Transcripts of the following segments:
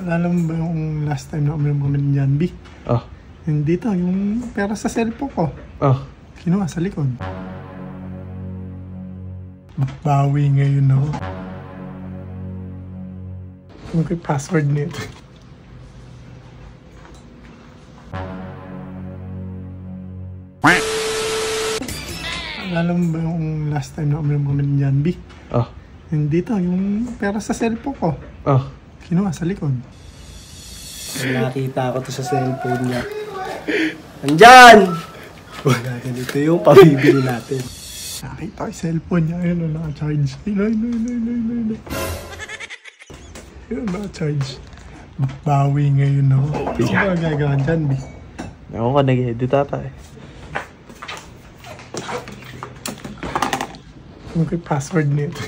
Alala mo ba yung last time na uminom kami ni John B? Oh. Hindi to, yung pera sa cellphone ko. Oh. Kinuha sa likod. Bawi ngayon ako. Ano yung password nito? Alala mo ba yung last time na uminom kami ni John B? Oh. Hindi to, yung pera sa cellphone ko. Oh. Kinuha sa likod. Nakita ko to sa cellphone niya. Nandyan! Wala, ganito yung pabibili natin. Nakita ko yung cellphone niya. Ayun, naka-charge. Ayun, naka-charge. Bawi ngayon ako. Ano ba gagawin dyan, B? Ako ka nag-edit ata eh. Ano yung password nito?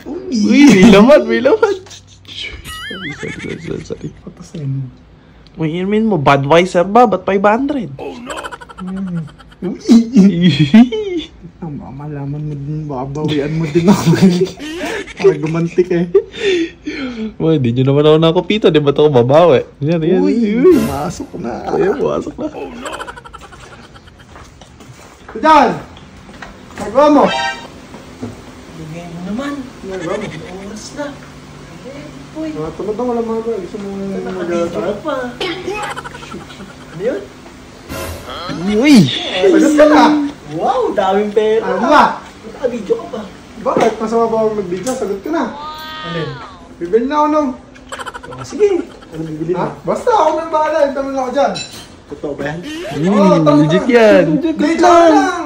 Uy, may laman, may laman. Sorry. Patasin. Uy, inumin mo, Budweiser ba? Ba't 500? Oh no! Baka malaman mo din, baka bawian mo din ako. Baka gumantik eh. Uy, hindi nyo naman ako nakapito. Di ba ito ako babawi? Yan. Uy, pumasok na. Ayan, pumasok na. Oh no! Diyan! Nagawa mo! Bigay mo naman. Nagawa mo? Oras na. Uy, Tamad na wala mga ba? Gusto mo nakadito mag-tayo? pa. Ano yun? Uy! Sagot ka na! Wow, daming pera. Ano ba? Nakabidyo ka pa. Bakit? Masama ba ako mag-video? Sagot ka na. Alin? Bibili na ako nung... Sige. Ano bibili Ha? mo? Basta ako nang bahala. Hintamin lang ako dyan. Totoo ba yan? Legit yan. Hindi, dyan lang!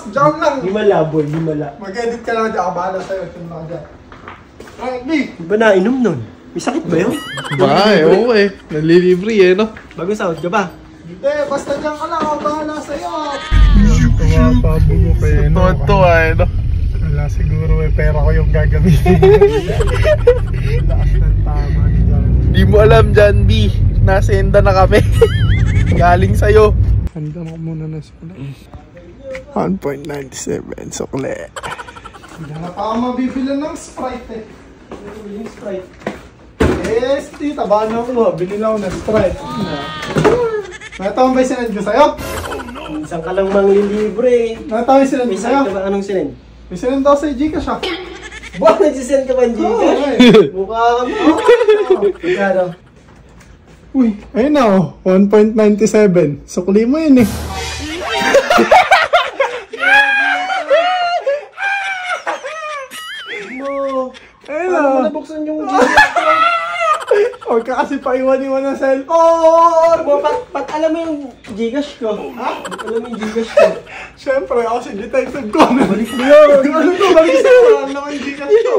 Dyan lang! Himala, boy. Himala. Mag-edit ka lang dyan. Ako bahala sa'yo. Hintamin lang ako dyan. Ay, B! Di ba nainom nun? May sakit ba yun? Baka eh, oo eh. Nalilibre eh, no? Bagong sahod ka ba? Hindi, basta dyan ka lang. Ako bahala sa'yo. Tumapabugo kayo. Totoo eh, no? Wala siguro eh. Pera ko yung gagamitin. Lakas ng tama ni John. Di mo alam, John B. Nasenda na kami. Galing sa'yo. Handa mo muna na sila. 1.97 sukle. Hindi na pa ako mabibili ng Sprite eh. Yung Sprite. Yes, tita, baka ako. Bili lang ako ng Sprite. Nakatawa ba yung sinend ko sa'yo? Minsan ka lang manglilibre. Nakatawa yung sinend May ko sa'yo? sakit ka ba? Anong sinend? May sinend ako sa'yo, Gcash ah. Buwan, nagsisend ka ba ng Oo, Gcash? eh. Mukha kang... Magkano? Uy, ayun na oh. 1.97. Sukli mo yun eh. Ayun Paano mo na. nabuksan yung Gcash? Huwag ka kasi paiwan-iwan ng cellphone. Ba't alam mo yung Gcash ko? Ha? Ba't alam mo yung Gcash ko? Siyempre, ako si detective ko. Balik mo yun! Ano to? Balik sa'yo. Alam naman yung Gcash ko.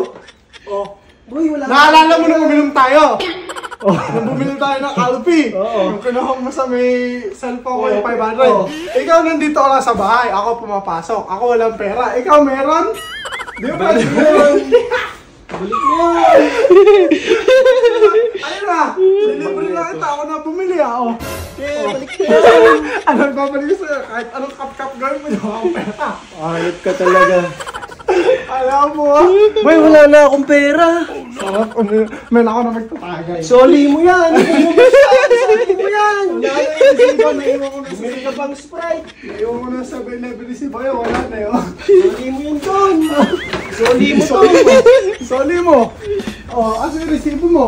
Oh. Boy, wala Naalala mo nung uminom tayo? Nung bumili tayo ng Alpi. Yung kinuha mo sa may cellphone ko yung 500. Oo. Ikaw nandito ka lang sa bahay. Ako pumapasok. Ako walang pera. Ikaw meron? Di ba pwede meron? Balik mo yun! Ayun na. Delivery na kita. Ako na bumili ako. Balik mo yun! Anong babalik ko sa'yo? Kahit anong kap-kap gawin mo, di ako pera. Ayot ka talaga. Alam mo ah. Boy, wala na akong pera. Sarap. Meron ako na magtatagay. Soli mo yan! Soli mo yan! Wala na yung isipan. Naiwan ko na sa Bumili ka pang Sprite. Naiwan ko na sa 7-Eleven si Bayo. Wala na yun. Soli mo yun doon. Soli mo to. Soli mo. Oh, asa yung resibo mo?